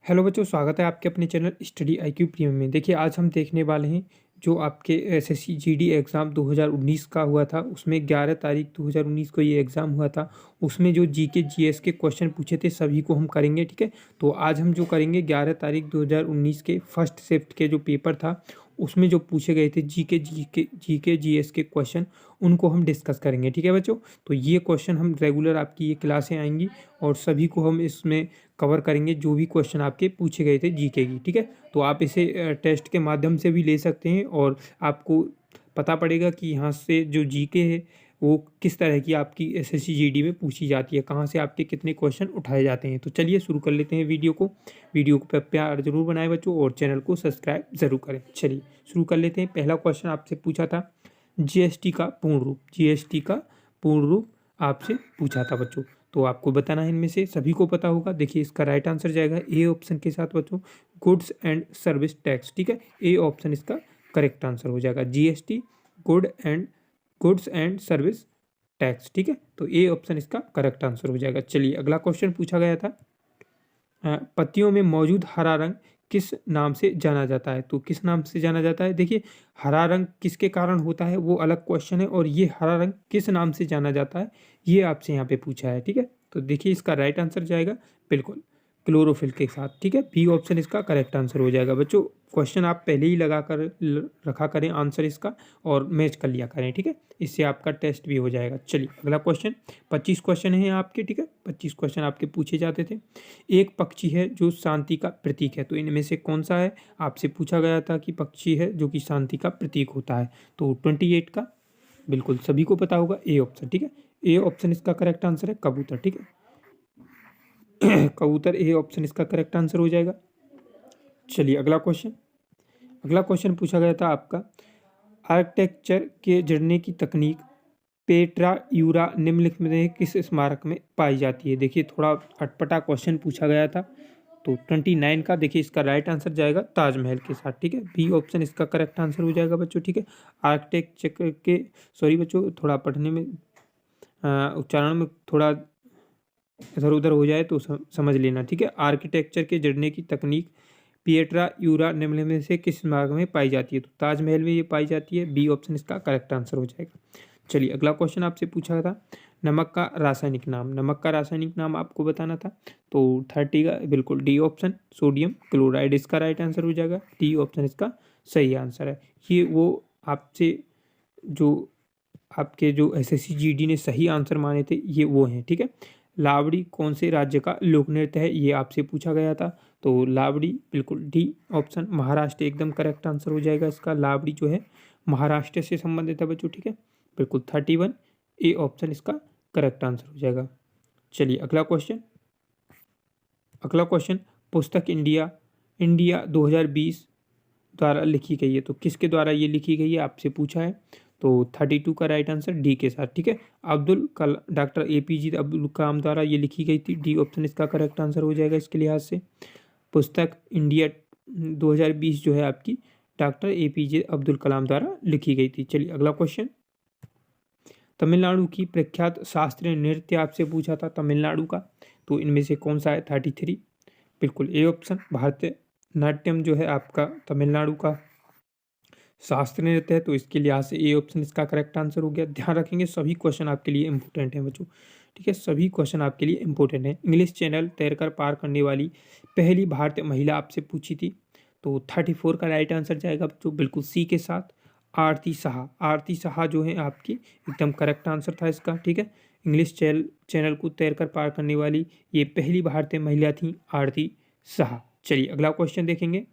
Hello बच्चों, स्वागत है आपके अपने चैनल स्टडी आईक्यू प्रीमियम में। देखिए, आज हम देखने वाले हैं जो आपके एसएससी जीडी एग्ज़ाम 2019 का हुआ था। उसमें 11 तारीख 2019 को ये एग्ज़ाम हुआ था। उसमें जो जीके जीएस के क्वेश्चन पूछे थे सभी को हम करेंगे, ठीक है। तो आज हम जो करेंगे 11 तारीख 2019 के फर्स्ट शिफ्ट के जो पेपर था उसमें जो पूछे गए थे जीके जीएस के क्वेश्चन, उनको हम डिस्कस करेंगे, ठीक है बच्चों। तो ये क्वेश्चन हम रेगुलर आपकी ये क्लासें आएंगी और सभी को हम इसमें कवर करेंगे जो भी क्वेश्चन आपके पूछे गए थे जीके की, ठीक है। तो आप इसे टेस्ट के माध्यम से भी ले सकते हैं और आपको पता पड़ेगा कि यहाँ से जो जीके है वो किस तरह की आपकी एसएससी जीडी में पूछी जाती है, कहाँ से आपके कितने क्वेश्चन उठाए जाते हैं। तो चलिए शुरू कर लेते हैं वीडियो को प्यार जरूर बनाएं बच्चों और चैनल को सब्सक्राइब जरूर करें। चलिए शुरू कर लेते हैं। पहला क्वेश्चन आपसे पूछा था जीएसटी का पूर्ण रूप आपसे पूछा था बच्चों। तो आपको बताना है, इनमें से सभी को पता होगा। देखिए, इसका राइट आंसर जाएगा ए ऑप्शन के साथ बच्चों, गुड्स एंड सर्विस टैक्स, ठीक है। ए ऑप्शन इसका करेक्ट आंसर हो जाएगा, GST goods and service tax, ठीक है। तो ए ऑप्शन इसका करेक्ट आंसर हो जाएगा। चलिए अगला क्वेश्चन पूछा गया था, पत्तियों में मौजूद हरा रंग किस नाम से जाना जाता है। तो किस नाम से जाना जाता है, देखिए हरा रंग किसके कारण होता है वो अलग क्वेश्चन है, और ये हरा रंग किस नाम से जाना जाता है ये आपसे यहाँ पे पूछा है, ठीक है। तो देखिए इसका राइट आंसर जाएगा बिल्कुल क्लोरोफिल के साथ, ठीक है। बी ऑप्शन इसका करेक्ट आंसर हो जाएगा बच्चों। क्वेश्चन आप पहले ही लगा कर रखा करें आंसर इसका और मैच कर लिया करें, ठीक है। इससे आपका टेस्ट भी हो जाएगा। चलिए अगला क्वेश्चन, 25 क्वेश्चन है आपके, ठीक है। 25 क्वेश्चन आपके पूछे जाते थे। एक पक्षी है जो शांति का प्रतीक है, तो इनमें से कौन सा है, आपसे पूछा गया था कि पक्षी है जो कि शांति का प्रतीक होता है। तो 28 का बिल्कुल सभी को पता होगा, ए ऑप्शन, ठीक है। ए ऑप्शन इसका करेक्ट आंसर है, कबूतर, ठीक है। कबूतर ए ऑप्शन इसका करेक्ट आंसर हो जाएगा। चलिए अगला क्वेश्चन पूछा गया था आपका, आर्किटेक्चर के जड़ने की तकनीक पेट्रा यूरा निम्नलिखित में किस स्मारक में पाई जाती है। देखिए थोड़ा अटपटा क्वेश्चन पूछा गया था। तो 29 का देखिए इसका राइट आंसर जाएगा ताजमहल के साथ, ठीक है। बी ऑप्शन इसका करेक्ट आंसर हो जाएगा बच्चों, ठीक है। आर्किटेक्चर के, सॉरी बच्चों, थोड़ा पढ़ने में उच्चारण में थोड़ा इधर उधर हो जाए तो समझ लेना, ठीक है। आर्किटेक्चर के जड़ने की तकनीक पिएट्रा यूरा निम्न में से किस स्मारक में पाई जाती है। तो ताजमहल में ये पाई जाती है, बी ऑप्शन इसका करेक्ट आंसर हो जाएगा। चलिए अगला क्वेश्चन आपसे पूछा था, नमक का रासायनिक नाम आपको बताना था। तो 30 का बिल्कुल डी ऑप्शन सोडियम क्लोराइड इसका राइट आंसर हो जाएगा। डी ऑप्शन इसका सही आंसर है। ये वो आपसे जो आपके जो एसएससी जीडी ने सही आंसर माने थे ये वो हैं, ठीक है। लावड़ी कौन से राज्य का लोक नृत्य है, ये आपसे पूछा गया था। तो लावड़ी बिल्कुल डी ऑप्शन महाराष्ट्र एकदम करेक्ट आंसर हो जाएगा इसका। लावड़ी जो है महाराष्ट्र से संबंधित है बच्चों, ठीक है। बिल्कुल 31 ए ऑप्शन इसका करेक्ट आंसर हो जाएगा। चलिए अगला क्वेश्चन, पुस्तक इंडिया 2020 द्वारा लिखी गई है। तो किसके द्वारा ये लिखी गई है आपसे पूछा है। तो 32 का राइट आंसर डी के साथ, ठीक है। डॉक्टर एपीजे अब्दुल कलाम द्वारा ये लिखी गई थी। डी ऑप्शन इसका करेक्ट आंसर हो जाएगा इसके लिहाज से। पुस्तक इंडिया 2020 जो है आपकी डॉक्टर एपीजे अब्दुल कलाम द्वारा लिखी गई थी। चलिए अगला क्वेश्चन, तमिलनाडु की प्रख्यात शास्त्रीय नृत्य आपसे पूछा था तमिलनाडु का। तो इनमें से कौन सा है, 33 बिल्कुल ए ऑप्शन भारतीय नाट्यम जो है आपका तमिलनाडु का शास्त्रीय नृत्य है। तो इसके लिहाज से ए ऑप्शन इसका करेक्ट आंसर हो गया। ध्यान रखेंगे सभी क्वेश्चन आपके लिए इंपॉर्टेंट हैं बच्चों, ठीक है। सभी क्वेश्चन आपके लिए इंपॉर्टेंट हैं। इंग्लिश चैनल तैरकर पार करने वाली पहली भारतीय महिला आपसे पूछी थी। तो 34 का राइट आंसर जाएगा बच्चों, बिल्कुल सी के साथ आरती शाह जो है आपकी एकदम करेक्ट आंसर था इसका, ठीक है। इंग्लिश चैनल को तैरकर पार करने वाली ये पहली भारतीय महिला थी आरती शाह। चलिए अगला क्वेश्चन देखेंगे।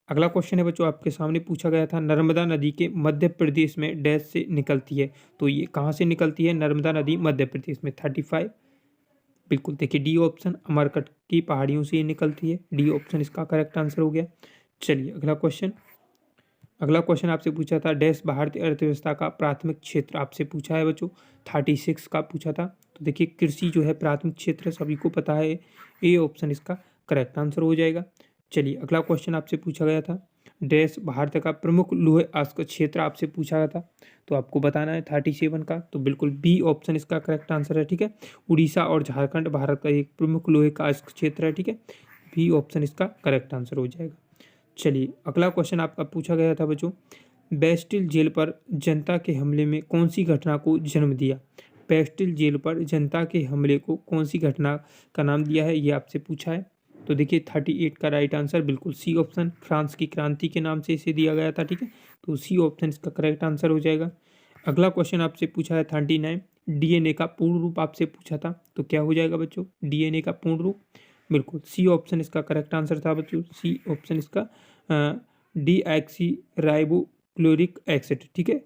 अगला क्वेश्चन है बच्चों आपके सामने पूछा गया था, नर्मदा नदी के मध्य प्रदेश में डैश से निकलती है। तो ये कहाँ से निकलती है नर्मदा नदी मध्य प्रदेश में, 35 बिल्कुल देखिए डी ऑप्शन अमरकंटक की पहाड़ियों से ये निकलती है। डी ऑप्शन इसका करेक्ट आंसर हो गया। चलिए अगला क्वेश्चन आपसे पूछा था, डैश भारतीय अर्थव्यवस्था का प्राथमिक क्षेत्र आपसे पूछा है बच्चों, 36 का पूछा था। तो देखिए कृषि जो है प्राथमिक क्षेत्र सभी को पता है, ए ऑप्शन इसका करेक्ट आंसर हो जाएगा। चलिए अगला क्वेश्चन आपसे पूछा गया था, डैश भारत का प्रमुख लौह अयस्क क्षेत्र आपसे पूछा गया था। तो आपको बताना है 37 का। तो बिल्कुल बी ऑप्शन इसका करेक्ट आंसर है, ठीक है। उड़ीसा और झारखंड भारत का एक प्रमुख लोहे का अयस्क क्षेत्र है, ठीक है। बी ऑप्शन इसका करेक्ट आंसर हो जाएगा। चलिए अगला क्वेश्चन आपका पूछा गया था बच्चों, बेस्टिल जेल पर जनता के हमले में कौन सी घटना को जन्म दिया। बेस्टिल जेल पर जनता के हमले को कौन सी घटना का नाम दिया है, ये आपसे पूछा है। तो देखिए 38 का राइट आंसर बिल्कुल सी ऑप्शन, फ्रांस की क्रांति के नाम से इसे दिया गया था, ठीक है। तो सी ऑप्शन इसका करेक्ट आंसर हो जाएगा। अगला क्वेश्चन आपसे पूछा है 39, डीएनए का पूर्ण रूप आपसे पूछा था, तो क्या हो जाएगा बच्चों, डीएनए का पूर्ण रूप बिल्कुल सी ऑप्शन इसका करेक्ट आंसर था बच्चों। सी ऑप्शन इसका डीऑक्सी राइबोक्लोरिक एसिड, ठीक है,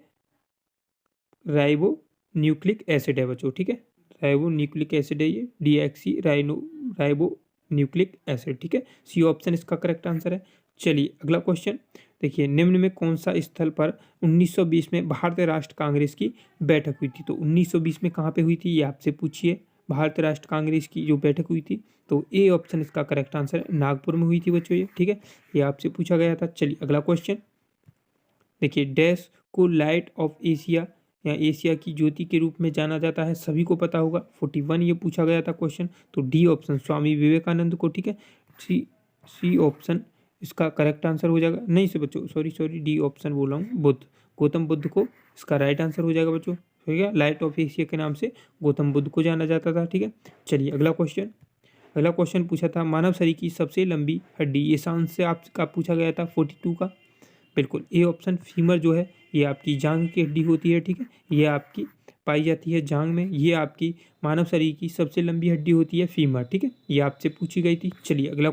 राइबो न्यूक्लिक एसिड है बच्चों, ठीक है, राइबो न्यूक्लिक एसिड है ये, डीऑक्सी राइबो न्यूक्लिक एसिड, ठीक है। सी ऑप्शन इसका करेक्ट आंसर है। चलिए अगला क्वेश्चन देखिए, निम्न में कौन सा स्थल पर 1920 में भारतीय राष्ट्र कांग्रेस की बैठक हुई थी। तो 1920 में कहाँ पे हुई थी, ये आपसे पूछिए। भारतीय राष्ट्र कांग्रेस की जो बैठक हुई थी, तो ए ऑप्शन इसका करेक्ट आंसर है, नागपुर में हुई थी बच्चों ये, ठीक है, ये आपसे पूछा गया था। चलिए अगला क्वेश्चन देखिए, डैश को लाइट ऑफ एशिया या एशिया की ज्योति के रूप में जाना जाता है, सभी को पता होगा। 41 ये पूछा गया था क्वेश्चन, तो डी ऑप्शन स्वामी विवेकानंद को, ठीक है। सी ऑप्शन इसका करेक्ट आंसर हो जाएगा। नहीं से बच्चों, सॉरी डी ऑप्शन बोल रहा हूँ, बुद्ध, गौतम बुद्ध को इसका राइट आंसर हो जाएगा बच्चों, ठीक है। लाइट ऑफ एशिया के नाम से गौतम बुद्ध को जाना जाता था, ठीक है। चलिए अगला क्वेश्चन पूछा था, मानव शरीर की सबसे लंबी हड्डी, ये सांस से आपका पूछा गया था 42 का, बिल्कुल ए ऑप्शन फीमर जो है ये आपकी जांग की हड्डी होती है, ठीक है, ये आपकी पाई जाती है जांग में, ये आपकी मानव शरीर की सबसे लंबी हड्डी होती है फीमर, ठीक है, ये आपसे पूछी गई थी। चलिए अगला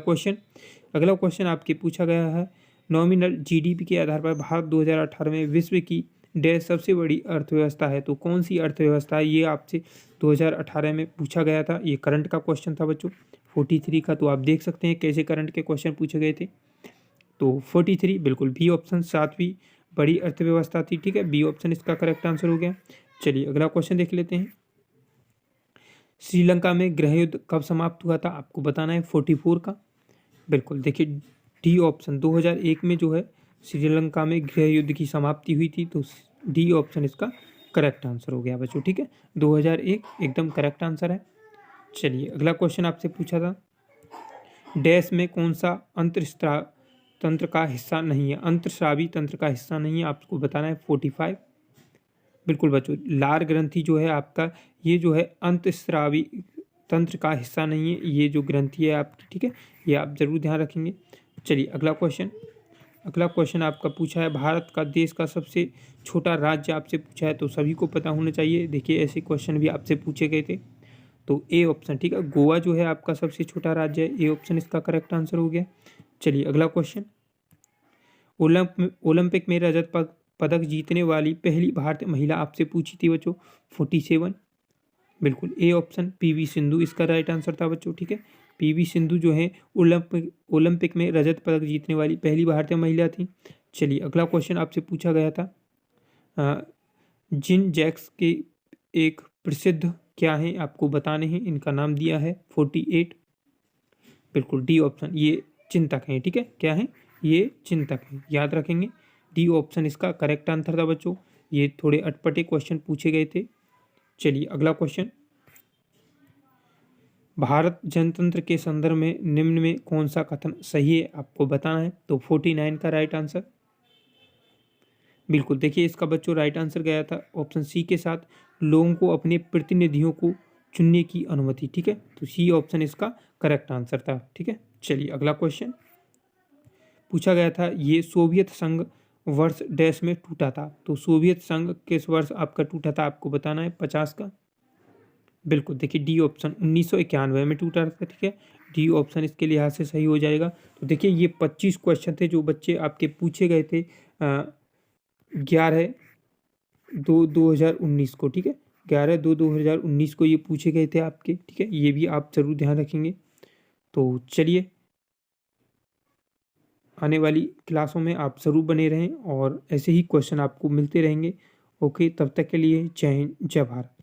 क्वेश्चन आपके पूछा गया है, नॉमिनल जीडीपी के आधार पर भारत 2018 में विश्व की डैश सबसे बड़ी अर्थव्यवस्था है, तो कौन सी अर्थव्यवस्था है, ये आपसे 2018 में पूछा गया था। ये करंट का क्वेश्चन था बच्चों 43 का, तो आप देख सकते हैं कैसे करंट के क्वेश्चन पूछे गए थे। तो 43 बिल्कुल बी ऑप्शन सातवीं बड़ी अर्थव्यवस्था थी, ठीक है, बी ऑप्शन इसका करेक्ट आंसर हो गया। चलिए अगला क्वेश्चन देख लेते हैं, श्रीलंका में गृह युद्ध कब समाप्त हुआ था, आपको बताना है 44 का, बिल्कुल देखिए डी ऑप्शन 2001 में जो है श्रीलंका में गृह युद्ध की समाप्ति हुई थी, तो डी ऑप्शन इसका करेक्ट आंसर हो गया बच्चों, ठीक है, 2001 एकदम करेक्ट आंसर है। चलिए अगला क्वेश्चन आपसे पूछा था, डैश में कौन सा अंतःस्रावी तंत्र का हिस्सा नहीं है, अंतःस्रावी तंत्र का हिस्सा नहीं है, आपको बताना है 45, बिल्कुल बच्चों लार ग्रंथि जो है आपका, ये जो है अंतःस्रावी तंत्र का हिस्सा नहीं है, ये जो ग्रंथि है आपकी, ठीक है, ये आप जरूर ध्यान रखेंगे। चलिए अगला क्वेश्चन आपका पूछा है, भारत का देश का सबसे छोटा राज्य आपसे पूछा है, तो सभी को पता होना चाहिए। देखिए ऐसे क्वेश्चन भी आपसे पूछे गए थे, तो ए ऑप्शन, ठीक है, गोवा जो है आपका सबसे छोटा राज्य है, ए ऑप्शन इसका करेक्ट आंसर हो गया। चलिए अगला क्वेश्चन, ओलंपिक में रजत पदक जीतने वाली पहली भारतीय महिला आपसे पूछी थी बच्चों 47, बिल्कुल ए ऑप्शन पीवी सिंधु इसका राइट आंसर था बच्चों, ठीक है, पीवी सिंधु जो है ओलंपिक में रजत पदक जीतने वाली पहली भारतीय महिला थी। चलिए अगला क्वेश्चन आपसे पूछा गया था, जिन जैक्स के एक प्रसिद्ध क्या है, आपको बताने हैं, इनका नाम दिया है 48, बिल्कुल डी ऑप्शन, ये चिंतक हैं, ठीक है, क्या है, ये चिंतक हैं, याद रखेंगे, डी ऑप्शन इसका करेक्ट आंसर था बच्चों, ये थोड़े अटपटे क्वेश्चन पूछे गए थे। चलिए अगला क्वेश्चन, भारत जनतंत्र के संदर्भ में निम्न में कौन सा कथन सही है, आपको बताना है, तो 49 का राइट आंसर, बिल्कुल देखिए इसका बच्चों राइट आंसर गया था ऑप्शन सी के साथ, लोगों को अपने प्रतिनिधियों को चुनने की अनुमति, ठीक है, तो सी ऑप्शन इसका करेक्ट आंसर था, ठीक है। चलिए अगला क्वेश्चन पूछा गया था, ये सोवियत संघ वर्ष डैश में टूटा था, तो सोवियत संघ किस वर्ष आपका टूटा था, आपको बताना है 50 का, बिल्कुल देखिए डी ऑप्शन 1991 में टूटा था, ठीक है, डी ऑप्शन इसके लिहाज से सही हो जाएगा। तो देखिए ये 25 क्वेश्चन थे जो बच्चे आपके पूछे गए थे 11/2/2019 को, ठीक है, 11/2/2019 को ये पूछे गए थे आपके, ठीक है, ये भी आप जरूर ध्यान रखेंगे। तो चलिए आने वाली क्लासों में आप ज़रूर बने रहें और ऐसे ही क्वेश्चन आपको मिलते रहेंगे। ओके, तब तक के लिए जय हिंद, जय भारत।